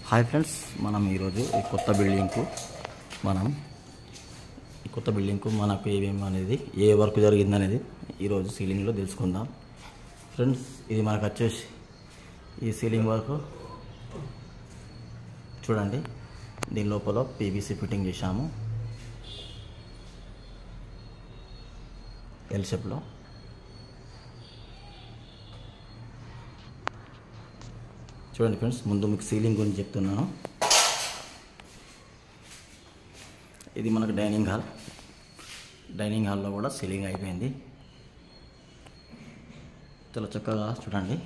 Hi friends, మనం ఈరోజు ఈ కొత్త బిల్డింగ్కు మనకు ఏమేమి అనేది ఏ వర్క్ జరిగిందనేది ఈరోజు సీలింగ్లో తెలుసుకుందాం. ఫ్రెండ్స్, ఇది మనకు వచ్చేసి ఈ సీలింగ్ వర్క్ చూడండి. దీని లోపల పీవీసీ ఫిట్టింగ్ చేశాము ఎల్ షేప్లో. చూడండి ఫ్రెండ్స్, ముందు మీకు సీలింగ్ గురించి చెప్తున్నాను. ఇది మనకు డైనింగ్ హాల్లో కూడా సీలింగ్ అయిపోయింది. చాలా చక్కగా చూడండి.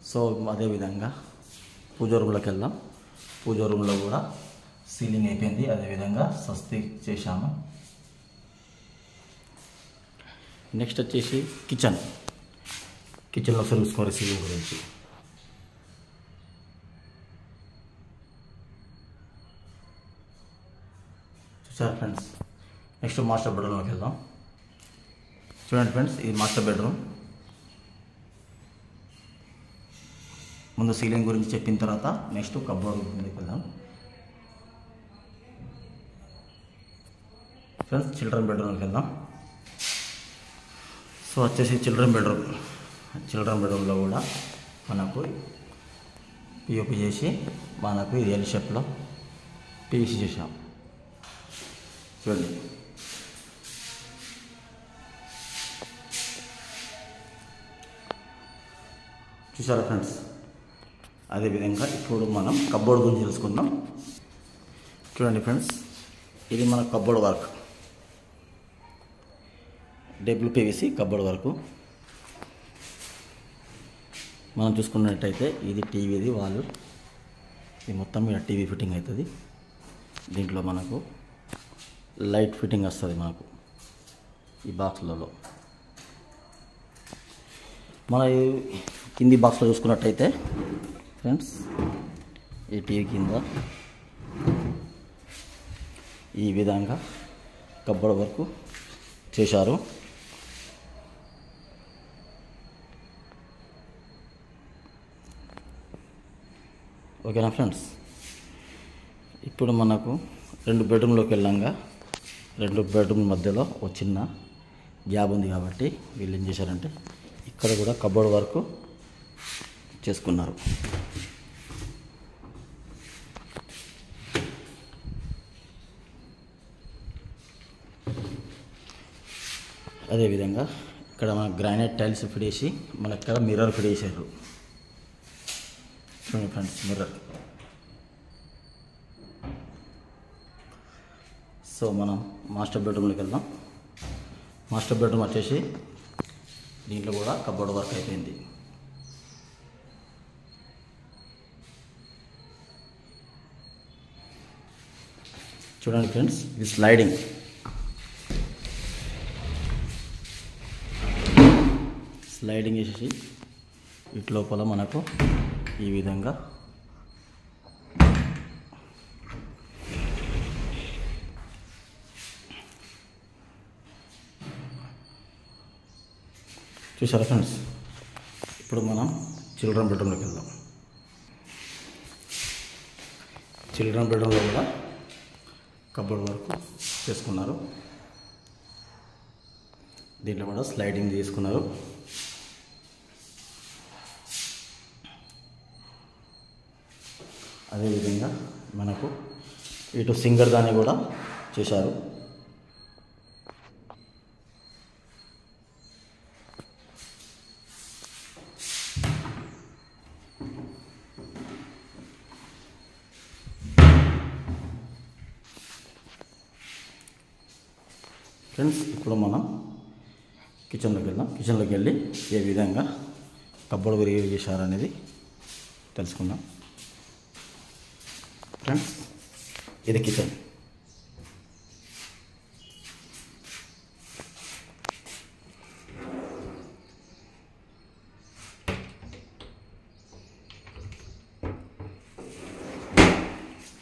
సో అదేవిధంగా పూజ రూమ్లోకి వెళ్దాం. పూజ రూమ్లో కూడా సీలింగ్ అయిపోయింది. అదేవిధంగా స్వస్తి చేశాము. నెక్స్ట్ వచ్చేసి కిచెన్లో చూసుకోవాలి సీలింగ్ గురించి. చూసారు ఫ్రెండ్స్. నెక్స్ట్ మాస్టర్ బెడ్రూమ్లోకి వెళ్దాం. చూడండి ఫ్రెండ్స్, ఇది మాస్టర్ బెడ్రూమ్. ముందు సీలింగ్ గురించి చెప్పిన తర్వాత నెక్స్ట్ కబోర్డ్ ముందుకు వెళ్దాం. ఫ్రెండ్స్, చిల్డ్రన్ బెడ్రూమ్లోకి వెళ్దాం. సో వచ్చేసి చిల్డ్రన్ బెడ్రూమ్లో కూడా మనకు పిఓపి చేసి మనకు ఇది ఎల్ షేప్లో పీవీసీ చేసాం. చూడండి, చూసారా ఫ్రెండ్స్. అదేవిధంగా ఇప్పుడు మనం కబోర్డ్ గురించి తెలుసుకుందాం. చూడండి ఫ్రెండ్స్, ఇది మన cupboard work, WPVC cupboard work. మనం చూసుకున్నట్టయితే ఇది టీవీది వాల్. ఇది మొత్తం మీద టీవీ ఫిట్టింగ్ అవుతుంది. దీంట్లో మనకు లైట్ ఫిట్టింగ్ వస్తుంది మనకు ఈ బాక్స్లలో. మన కింది బాక్స్లో చూసుకున్నట్టయితే ఫ్రెండ్స్, ఈ టీవీ కింద ఈ విధంగా కబోర్డ్ వర్క్ చేశారు. ఓకేనా ఫ్రెండ్స్. ఇప్పుడు మనకు రెండు బెడ్రూమ్లోకి వెళ్ళంగా రెండు బెడ్రూమ్ మధ్యలో ఒక చిన్న గ్యాప్ ఉంది కాబట్టి వీళ్ళు ఏం చేశారంటే ఇక్కడ కూడా కబోర్డ్ వర్క్ చేసుకున్నారు. అదేవిధంగా ఇక్కడ మన గ్రానైట్ టైల్స్ ఫిట్ చేసి మన ఇక్కడ మిర్రర్ ఫిట్ చేశారు. చూడండి ఫ్రెండ్స్, మిర్రర్. సో మనం మాస్టర్ బెడ్రూమ్లోకి వెళ్దాం. మాస్టర్ బెడ్రూమ్ వచ్చేసి దీంట్లో కూడా కబోర్డ్ వర్క్ అయిపోయింది. చూడండి ఫ్రెండ్స్, ఇది స్లైడింగ్ వేసేసి ఇటు లోపల మనకు ఈ విధంగా చూసారా ఫ్రెండ్స్. ఇప్పుడు మనం చిల్డ్రన్ బెడ్రూమ్లోకి వెళ్దాం. చిల్డ్రన్ బెడ్రూమ్లో కూడా కబోర్డ్ వర్క్ చేసుకున్నారు. దీంట్లో కూడా స్లైడింగ్ చేసుకున్నారు. అదేవిధంగా మనకు ఇటు సింగర్ దాన్ని కూడా చేశారు. ఫ్రెండ్స్, ఇప్పుడు మనం కిచెన్లోకి వెళ్ళి ఏ విధంగా కబోర్డ్ వర్క్ చేశారనేది తెలుసుకుందాం. ఫ్రెండ్స్, ఇది కిచెన్.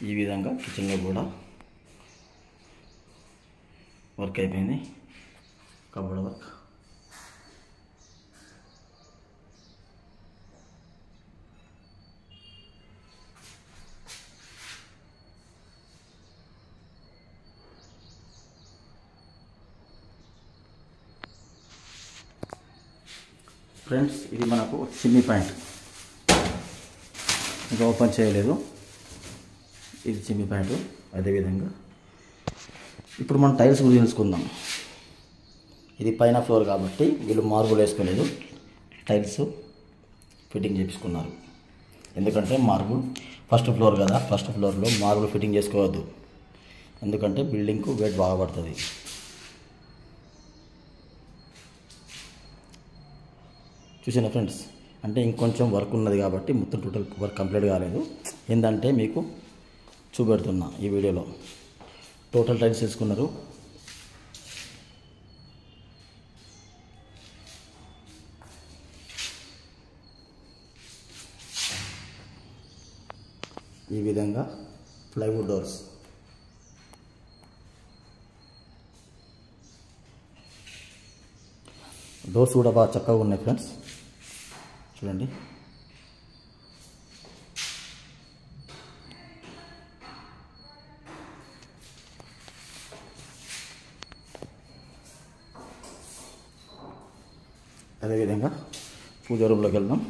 ఈ విధంగా కిచెన్లో కూడా వర్క్ అయిపోయింది, కబోర్డ్ వర్క్. ఫ్రెండ్స్, ఇది మనకు చిమ్నీ పాయింట్, ఇంకా ఓపెన్ చేయలేదు. ఇది చిమ్నీ పాయింట్. అదేవిధంగా ఇప్పుడు మనం టైల్స్ గురించి తెలుసుకుందాం. ఇది పైన ఫ్లోర్ కాబట్టి వీళ్ళు మార్బుల్ వేసుకోలేదు, టైల్స్ ఫిట్టింగ్ చేయించుకున్నారు. ఎందుకంటే మార్బుల్ ఫస్ట్ ఫ్లోర్ కదా, ఫస్ట్ ఫ్లోర్లో మార్బుల్ ఫిట్టింగ్ చేసుకోవద్దు, ఎందుకంటే బిల్డింగ్కు వెయిట్ బాగా పడుతుంది. చూసిన ఫ్రెండ్స్, అంటే ఇంకొంచెం వర్క్ ఉన్నది కాబట్టి మొత్తం టోటల్ వర్క్ కంప్లీట్ కాలేదు. ఏంటంటే మీకు చూపెడుతున్నా ఈ వీడియోలో. టోటల్ టైల్స్ తీసుకున్నారు. ఈ విధంగా ప్లైవుడ్ డోర్స్, డోర్స్ కూడా బాగా చక్కగా ఉన్నాయి ఫ్రెండ్స్, చూడండి. అదేవిధంగా పూజ రూమ్లోకి వెళ్దాం.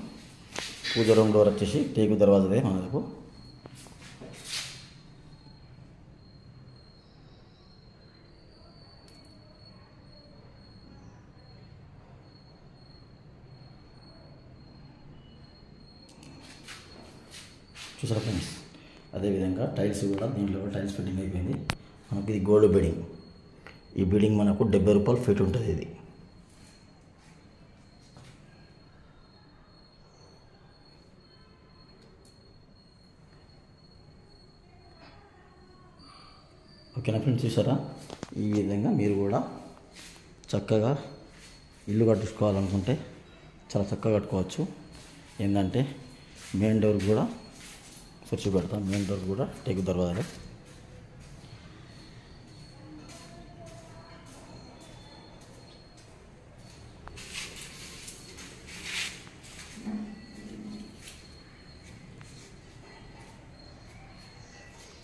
పూజ రూమ్ డోర్ వచ్చేసి టేకు దర్వాజాదే మనకు. చూసారా ఫ్రెండ్స్, అదేవిధంగా టైల్స్ కూడా దీంట్లో టైల్స్ ఫిట్టింగ్ అయిపోయింది. మనకి ఇది గోల్డ్ బిల్డింగ్. ఈ బిల్డింగ్ మనకు 70 రూపాయలు ఫీట్ ఉంటుంది. ఇది ఓకేనా ఫ్రెండ్స్. చూసారా, ఈ విధంగా మీరు కూడా చక్కగా ఇల్లు కట్టుకోవాలనుకుంటే చాలా చక్కగా కట్టుకోవచ్చు. ఏంటంటే మెయిన్ డోర్ కూడా స్విచ్ పెడతాం. మెయిన్ డోర్ కూడా టేకు దర్వాజాలే.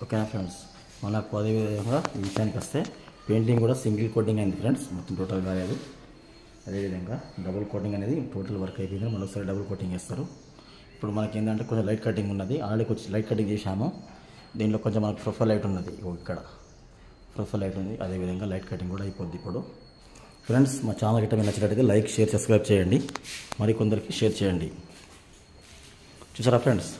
ఓకేనా ఫ్రెండ్స్. మనకు అదేవిధంగా ఈ విషయానికి వస్తే పెయింటింగ్ కూడా సింగిల్ కోటింగ్ అయింది ఫ్రెండ్స్, మొత్తం టోటల్ కాలేదు. అదేవిధంగా డబుల్ కోటింగ్ అనేది టోటల్ వర్క్ అయిపోయింది. మళ్ళీ ఒకసారి డబుల్ కోటింగ్ వేస్తారు. ఇప్పుడు మనకి ఏంటంటే కొంచెం లైట్ కటింగ్ ఉన్నది, ఆల్రెడీ కొంచెం లైట్ కటింగ్ చేశాము. దీంట్లో కొంచెం మనకు ప్రొఫైల్ లైట్ ఉన్నది, ఇక్కడ ప్రొఫైల్ లైట్ ఉంది. అదేవిధంగా లైట్ కటింగ్ కూడా అయిపోద్ది ఇప్పుడు. ఫ్రెండ్స్, మా ఛానల్ గిట్ట మీరు నచ్చినట్టయితే లైక్, షేర్, సబ్స్క్రైబ్ చేయండి. మరి కొందరికి షేర్ చేయండి. చూసారా ఫ్రెండ్స్.